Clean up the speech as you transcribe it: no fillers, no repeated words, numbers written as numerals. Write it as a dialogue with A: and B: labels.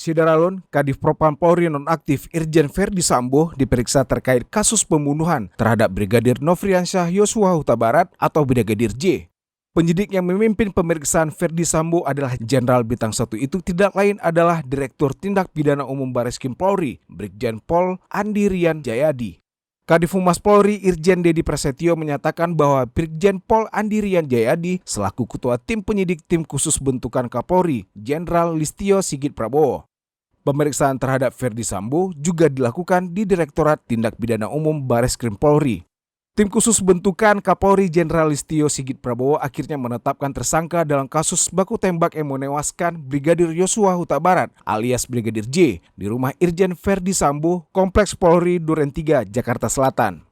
A: Syederalun, Kadif Propam Polri nonaktif Irjen Verdi Sambo diperiksa terkait kasus pembunuhan terhadap Brigadir Nofriansyah Yosua Huta Barat atau Brigadir J. Penyidik yang memimpin pemeriksaan Verdi Sambo adalah Jenderal Bintang 1 itu tidak lain adalah Direktur Tindak Pidana Umum Bareskrim Polri, Brigjen Pol Andi Rian Jayadi. Kadif Humas Polri Irjen Dedi Prasetyo menyatakan bahwa Brigjen Pol Andi Rian Jayadi selaku Ketua Tim Penyidik Tim Khusus Bentukan Kapolri, Jenderal Listio Sigit Prabowo. Pemeriksaan terhadap Verdi Sambo juga dilakukan di Direktorat Tindak Pidana Umum Bareskrim Polri. Tim Khusus Bentukan Kapolri Jenderal Listio Sigit Prabowo akhirnya menetapkan tersangka dalam kasus baku tembak yang menewaskan Brigadir Yosua Huta Barat alias Brigadir J di rumah Irjen Verdi Sambo, Kompleks Polri Duren 3, Jakarta Selatan.